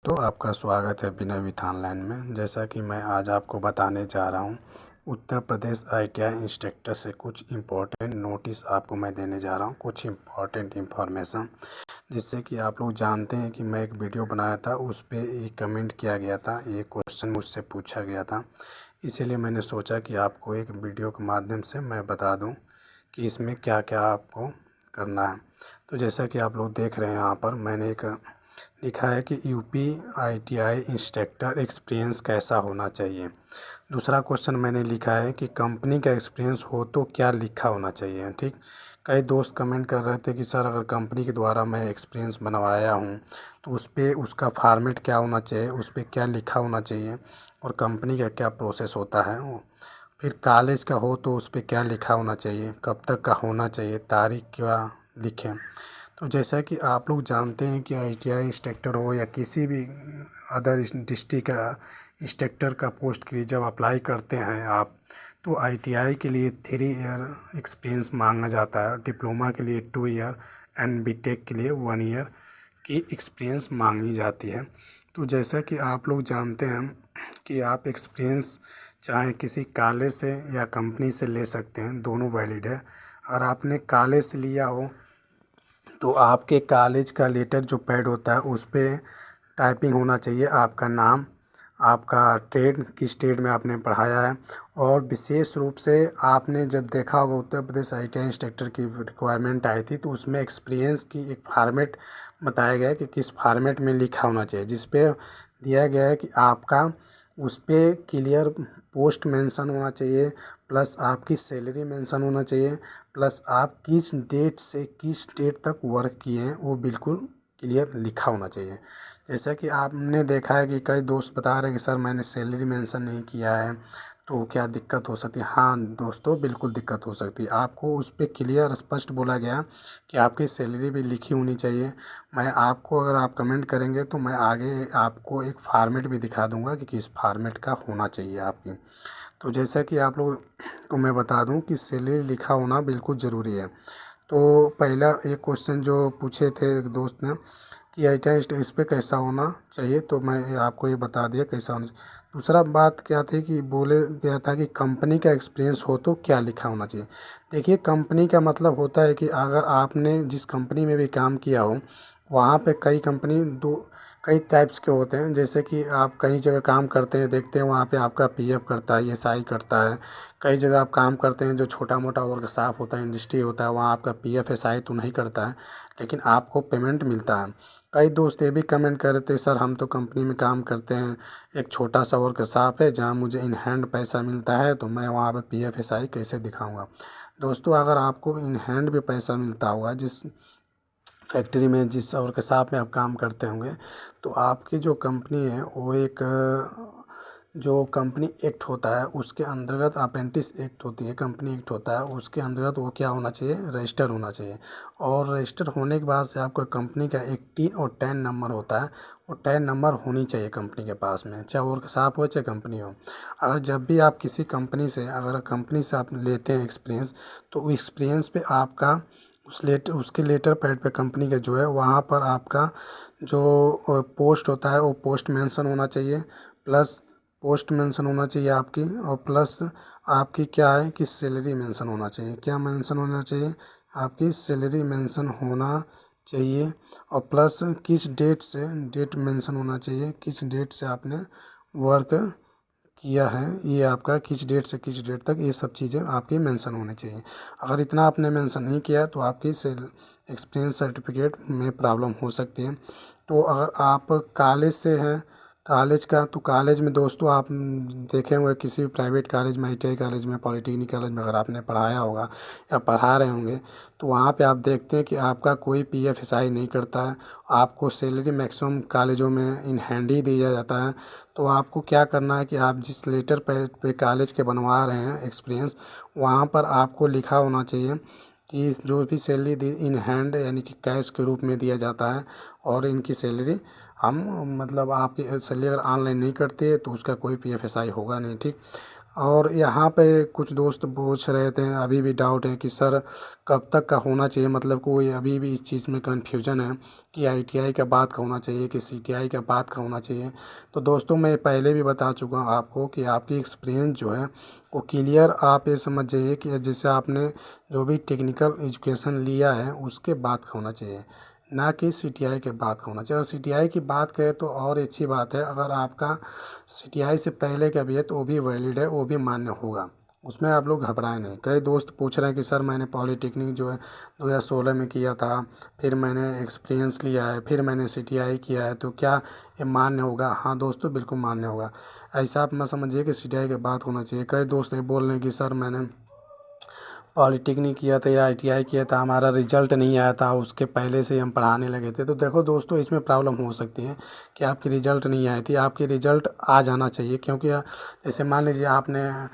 तो आपका स्वागत है बिना विथ ऑनलाइन में। जैसा कि मैं आज आपको बताने जा रहा हूँ, उत्तर प्रदेश ITI इंस्ट्रक्टर से कुछ इम्पोर्टेंट नोटिस आपको मैं देने जा रहा हूँ, कुछ इम्पोर्टेंट इन्फॉर्मेशन, जिससे कि आप लोग जानते हैं कि मैं एक वीडियो बनाया था, उस पर एक कमेंट किया गया था, ये क्वेश्चन मुझसे पूछा गया था। इसीलिए मैंने सोचा कि आपको एक वीडियो के माध्यम से मैं बता दूँ कि इसमें क्या क्या आपको करना है। तो जैसा कि आप लोग देख रहे हैं, यहाँ पर मैंने एक लिखा है कि यूपी ITI इंस्ट्रक्टर एक्सपीरियंस कैसा होना चाहिए। दूसरा क्वेश्चन मैंने लिखा है कि कंपनी का एक्सपीरियंस हो तो क्या लिखा होना चाहिए। ठीक, कई दोस्त कमेंट कर रहे थे कि सर अगर कंपनी के द्वारा मैं एक्सपीरियंस बनवाया हूँ तो उस पर उसका फॉर्मेट क्या होना चाहिए, उस पर क्या लिखा होना चाहिए और कंपनी का क्या प्रोसेस होता है। फिर कॉलेज का हो तो उस पर क्या लिखा होना चाहिए, कब तक का होना चाहिए, तारीख क्या लिखें। तो जैसा कि आप लोग जानते हैं कि ITI इंस्ट्रक्टर हो या किसी भी अदर डिस्ट्रिक्ट का इंस्ट्रक्टर का पोस्ट के लिए जब अप्लाई करते हैं आप, तो ITI के लिए 3 ईयर एक्सपीरियंस मांगा जाता है, डिप्लोमा के लिए 2 ईयर एंड BTech के लिए 1 ईयर की एक्सपीरियंस मांगी जाती है। तो जैसा कि आप लोग जानते हैं कि आप एक्सपीरियंस चाहे किसी कॉलेज से या कंपनी से ले सकते हैं, दोनों वैलिड है। अगर आपने कॉलेज से लिया हो तो आपके कॉलेज का लेटर जो पैड होता है उस पर टाइपिंग होना चाहिए आपका नाम, आपका ट्रेड, किस ट्रेड में आपने पढ़ाया है, और विशेष रूप से आपने जब देखा होगा उत्तर प्रदेश ITI इंस्ट्रक्टर की रिक्वायरमेंट आई थी तो उसमें एक्सपीरियंस की एक फॉर्मेट बताया गया है कि किस फॉर्मेट में लिखा होना चाहिए, जिस पे दिया गया है कि आपका उस पर क्लियर पोस्ट मेंशन होना चाहिए, प्लस आपकी सैलरी मेंशन होना चाहिए, प्लस आप किस डेट से किस डेट तक वर्क किए हैं वो बिल्कुल क्लियर लिखा होना चाहिए। जैसा कि आपने देखा है कि कई दोस्त बता रहे हैं कि सर मैंने सैलरी मेंशन नहीं किया है तो क्या दिक्कत हो सकती है। हाँ दोस्तों, बिल्कुल दिक्कत हो सकती है। आपको उस पर क्लियर स्पष्ट बोला गया कि आपकी सैलरी भी लिखी होनी चाहिए। मैं आपको, अगर आप कमेंट करेंगे तो मैं आगे आपको एक फॉर्मेट भी दिखा दूंगा कि किस फॉर्मेट का होना चाहिए आपकी। तो जैसा कि आप लोग को मैं बता दूं कि सैलरी लिखा होना बिल्कुल ज़रूरी है। तो पहला एक क्वेश्चन जो पूछे थे एक दोस्त ने कि ITI इस पे कैसा होना चाहिए, तो मैं आपको ये बता दिया कैसा होना चाहिए। दूसरा बात क्या थी कि बोले गया था कि कंपनी का एक्सपीरियंस हो तो क्या लिखा होना चाहिए। देखिए, कंपनी का मतलब होता है कि अगर आपने जिस कंपनी में भी काम किया हो वहाँ पे कई टाइप्स के होते हैं। जैसे कि आप कई जगह काम करते हैं, देखते हैं वहाँ पे आपका PF करता है, SI करता है। कई जगह आप काम करते हैं जो छोटा मोटा वर्क शॉप होता है, इंडस्ट्री होता है, वहाँ आपका PF SI तो नहीं करता है, लेकिन आपको पेमेंट मिलता है। कई दोस्त ये भी कमेंट कर रहे थे सर हम तो कंपनी में काम करते हैं, एक छोटा सा वर्क शॉप है जहाँ मुझे इन हैंड पैसा मिलता है, तो मैं वहाँ पे PF SI कैसे दिखाऊंगा। दोस्तों, अगर आपको इन हैंड भी पैसा मिलता होगा, जिस फैक्ट्री में, जिस वर्कशॉप में आप काम करते होंगे, तो आपकी जो कंपनी है वो एक जो कंपनी एक्ट होता है उसके अंतर्गत, अप्रेंटिस एक्ट होती है, कंपनी एक्ट होता है, उसके अंतर्गत वो क्या होना चाहिए, रजिस्टर होना चाहिए। और रजिस्टर होने के बाद से आपका कंपनी का एक 3 और 10 नंबर होता है, वो 10 नंबर होनी चाहिए कंपनी के पास में, चाहे वर्कशॉप हो चाहे कंपनी हो। अगर जब भी आप किसी कंपनी से, अगर कंपनी से आप लेते हैं एक्सपीरियंस, तो एक्सपीरियंस पे आपका उसके लेटर पैड पे कंपनी का जो है वहाँ पर आपका जो पोस्ट होता है वो पोस्ट मेंशन होना चाहिए, प्लस पोस्ट मेंशन होना चाहिए आपकी, और प्लस आपकी क्या है कि सैलरी मेंशन होना चाहिए। क्या मेंशन होना चाहिए, आपकी सैलरी मेंशन होना चाहिए, और प्लस किस डेट से, डेट मेंशन होना चाहिए, किस डेट से आपने वर्क किया है, ये आपका किस डेट से किस डेट तक, ये सब चीज़ें आपकी मेंशन होनी चाहिए। अगर इतना आपने मेंशन नहीं किया तो आपकी एक्सपीरियंस सर्टिफिकेट में प्रॉब्लम हो सकती है। तो अगर आप कॉलेज से हैं, कॉलेज का, तो कॉलेज में दोस्तों आप देखे होंगे किसी भी प्राइवेट कॉलेज में, ITI कॉलेज में, पॉलिटेक्निक कॉलेज में अगर आपने पढ़ाया होगा या पढ़ा रहे होंगे, तो वहाँ पे आप देखते हैं कि आपका कोई PF SI नहीं करता है। आपको सैलरी मैक्सिमम कॉलेजों में इन हैंड ही दिया जाता है। तो आपको क्या करना है कि आप जिस लेटर पे कॉलेज के बनवा रहे हैं एक्सपीरियंस, वहाँ पर आपको लिखा होना चाहिए कि जो भी सैलरी दी इन हैंड यानी कि कैश के रूप में दिया जाता है, और इनकी सैलरी हम, मतलब आपकी सैलरी अगर ऑनलाइन नहीं करती है तो उसका कोई PF SI होगा नहीं। ठीक, और यहाँ पे कुछ दोस्त पूछ रहे थे, अभी भी डाउट है कि सर कब तक का होना चाहिए, मतलब कोई अभी भी इस चीज़ में कन्फ्यूजन है कि ITI का बाद का होना चाहिए कि CTI का बाद का होना चाहिए। तो दोस्तों मैं पहले भी बता चुका हूँ आपको कि आपकी एक्सपीरियंस जो है वो क्लियर, आप ये समझ जाइए कि जैसे आपने जो भी टेक्निकल एजुकेशन लिया है उसके बाद का होना चाहिए, ना कि CTI के बाद का होना चाहिए। और CTI की बात करें तो और अच्छी बात है, अगर आपका CTI से पहले का भी है तो वो भी वैलिड है, वो भी मान्य होगा, उसमें आप लोग घबराएं नहीं। कई दोस्त पूछ रहे हैं कि सर मैंने पॉलीटेक्निक जो है 2016 में किया था, फिर मैंने एक्सपीरियंस लिया है, फिर मैंने CTI किया है, तो क्या ये मान्य होगा? हाँ दोस्तों, बिल्कुल मान्य होगा। ऐसा आप मत समझिए कि CTI के बाद होना चाहिए। कई दोस्त ये बोल रहे हैं कि सर मैंने पॉलीटेक्निक किया था या ITI किया था, हमारा रिजल्ट नहीं आया था, उसके पहले से ही हम पढ़ाने लगे थे। तो देखो दोस्तों, इसमें प्रॉब्लम हो सकती है कि आपकी रिजल्ट नहीं आई थी, आपकी रिजल्ट आ जाना चाहिए। क्योंकि जैसे मान लीजिए आपने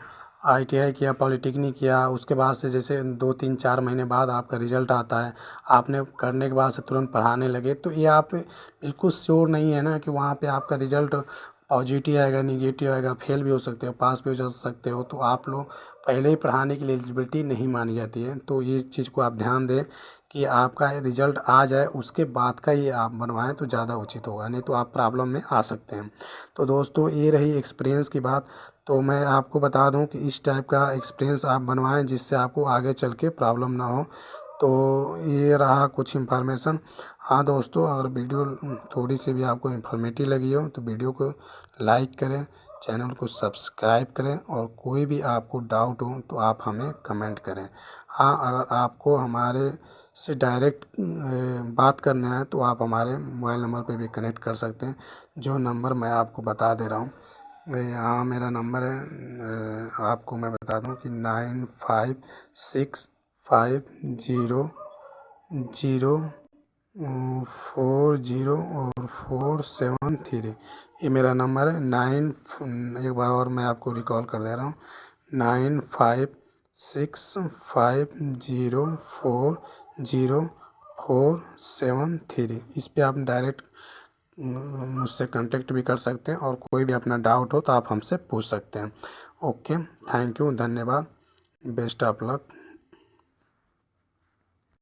ITI किया, पॉलीटेक्निक किया, उसके बाद से जैसे 2 3 4 महीने बाद आपका रिजल्ट आता है, आपने करने के बाद से तुरंत पढ़ाने लगे, तो ये आप बिल्कुल श्योर नहीं है ना कि वहाँ पे आपका रिजल्ट पॉजिटिव आएगा, निगेटिव आएगा, फेल भी हो सकते हो, पास भी हो जा सकते हो। तो आप लोग पहले ही पढ़ाने की एलिजिबिलिटी नहीं मानी जाती है। तो ये चीज़ को आप ध्यान दें कि आपका रिजल्ट आ जाए उसके बाद का ही आप बनवाएं तो ज़्यादा उचित होगा, नहीं तो आप प्रॉब्लम में आ सकते हैं। तो दोस्तों ये रही एक्सपीरियंस की बात। तो मैं आपको बता दूं कि इस टाइप का एक्सपीरियंस आप बनवाएं जिससे आपको आगे चल के प्रॉब्लम ना हो। तो ये रहा कुछ इन्फॉर्मेशन। हाँ दोस्तों, अगर वीडियो थोड़ी सी भी आपको इन्फॉर्मेटिव लगी हो तो वीडियो को लाइक करें, चैनल को सब्सक्राइब करें, और कोई भी आपको डाउट हो तो आप हमें कमेंट करें। हाँ, अगर आपको हमारे से डायरेक्ट बात करना है तो आप हमारे मोबाइल नंबर पे भी कनेक्ट कर सकते हैं, जो नंबर मैं आपको बता दे रहा हूँ। हाँ, मेरा नंबर है, आपको मैं बता दूँ कि 9565 0 0 और 473। ये मेरा नंबर है। एक बार और मैं आपको रिकॉल कर दे रहा हूँ, 9565 0 4 0 4 7 3। इस पे आप डायरेक्ट मुझसे कांटेक्ट भी कर सकते हैं, और कोई भी अपना डाउट हो तो आप हमसे पूछ सकते हैं। ओके, थैंक यू, धन्यवाद, बेस्ट ऑफ लक।